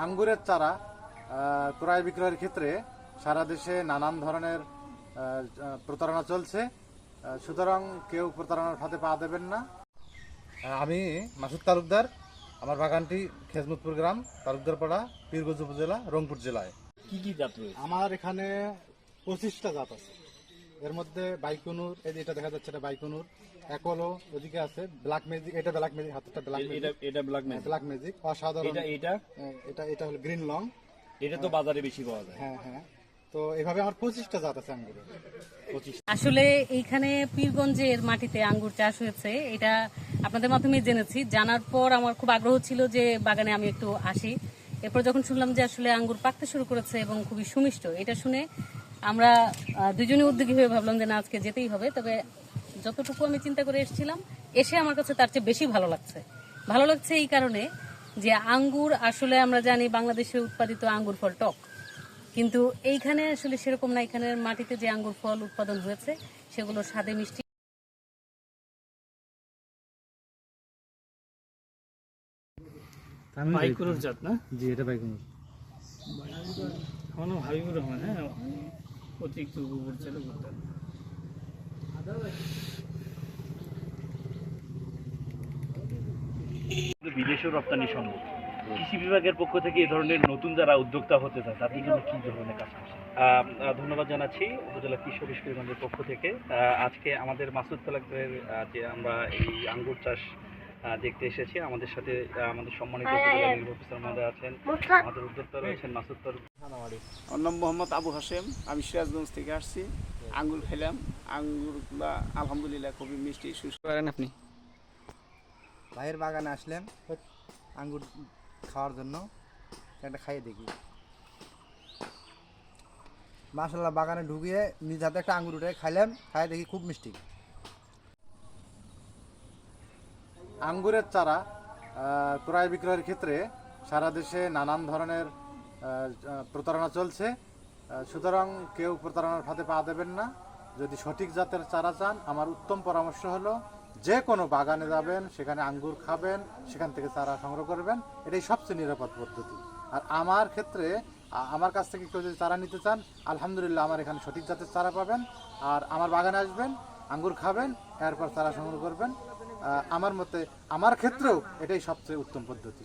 আঙ্গুরের চারা ক্রয় বিক্রয়ের ক্ষেত্রে সারা দেশে নানান ধরনের প্রতারণা চলছে, সুতরাং কেউ প্রতারণার ফাঁদে পা দেবেন না। আমি মাসুদ তালুকদার, আমার বাগানটি খেজমতপুর গ্রাম, তালুকদারপাড়া, পীরগঞ্জ উপজেলা, রংপুর জেলায়। কি কি জাত রয়েছে? আমার এখানে 25টা জাত আছে। এর মধ্যে বাইকুনুর, এই যে এটা দেখা যাচ্ছে, এটা বাইকুনুর, অ্যাকোলো, ওদিকে আছে ব্ল্যাক ম্যাজিক, এটা ব্ল্যাক ম্যাজিক, হাতটা ব্ল্যাক ম্যাজিক, এটা ব্ল্যাক ম্যাজিক। ব্ল্যাক ম্যাজিক অসাধারণ। এটা এটা হলো গ্রিন লং। এটা তো বাজারে বেশি পাওয়া যায়। হ্যাঁ হ্যাঁ, তো এভাবে আমার 25টা জাত আছে আঙ্গুরের। আসলে এইখানে পীরগঞ্জের মাটিতে আঙ্গুর চাষ হয়েছে, এটা আপনাদের মাধ্যমে জেনেছি। জানার পর আমার খুব আগ্রহ ছিল যে বাগানে আমি একটু আসি। এরপর যখন শুনলাম যে আসলে আঙ্গুর পাকতে শুরু করেছে এবং খুবই সুমিষ্ট, এটা শুনে আমরা দুজনে উদ্যোগী হয়ে ভাবলাম যে না, আজকে যেতেই হবে। তবে যতটুকু আমি চিন্তা করে এসেছিলাম, এসে আমার কাছে তার চেয়ে বেশি ভালো লাগছে। ভালো লাগছে এই কারণে যে আঙ্গুর আসলে আমরা জানি বাংলাদেশে উৎপাদিত আঙ্গুর ফল টক, কিন্তু এইখানে আসলে সেরকম না। এখানের মাটিতে যে আঙ্গুর ফল উৎপাদন হয়েছে সেগুলো স্বাদে মিষ্টি। বাইকুনুর জাত না? জি, এটা বাইকুনুর। আমার নাম হাবিবুর রহমান। হ্যাঁ, অতিরিক্ত গোবর ছিল করতেন। বিদেশেও রপ্তানি সম্ভব। কৃষি বিভাগের পক্ষ থেকে এই ধরনের নতুন যারা উদ্যোক্তা হতে চায় তাদের জন্য কি ধরনের কাজ করছে? ধন্যবাদ জানাচ্ছি উপজেলা কৃষি অফিস পরিবহনের পক্ষ থেকে। আজকে আমাদের মাসুদ তালুকদারের যে আমরা এই আঙ্গুর চাষ দেখতে এসেছি, আমাদের সাথে আমাদের সম্মানিত উপজেলা নির্বাহী অফিসার মহোদয় আছেন, আমাদের উদ্যোক্তা রয়েছেন মাসুদ তালুকদার। আমার নাম মোহাম্মদ আবু হাসেম, আমি সিরাজগঞ্জ থেকে আসছি। আঙ্গুর খেলাম, আঙ্গুরগুলা আলহামদুলিল্লাহ খুবই মিষ্টি সুস্বাদু। করেন আপনি? ভাইয়ের বাগানে আসলাম আঙ্গুর খাওয়ার জন্য, একটা খাইয়ে দেখি। মাশাআল্লাহ, বাগানে ঢুকিয়ে নিজ হাতে একটা আঙ্গুর উঠে খাইলাম, খাইয়ে দেখি খুব মিষ্টি। আঙ্গুরের চারা ক্রয় বিক্রয়ের ক্ষেত্রে সারা দেশে নানান ধরনের প্রতারণা চলছে, সুতরাং কেউ প্রতারণার ফাঁদে পা দেবেন না। যদি সঠিক জাতের চারা চান, আমার উত্তম পরামর্শ হলো যে কোনো বাগানে যাবেন, সেখানে আঙ্গুর খাবেন, সেখান থেকে চারা সংগ্রহ করবেন, এটাই সবচেয়ে নিরাপদ পদ্ধতি। আর আমার ক্ষেত্রে আমার কাছ থেকে কেউ যদি চারা নিতে চান, আলহামদুলিল্লাহ আমার এখানে সঠিক জাতের চারা পাবেন। আর আমার বাগানে আসবেন, আঙ্গুর খাবেন, এরপর চারা সংগ্রহ করবেন। আমার মতে, আমার ক্ষেত্রেও এটাই সবচেয়ে উত্তম পদ্ধতি।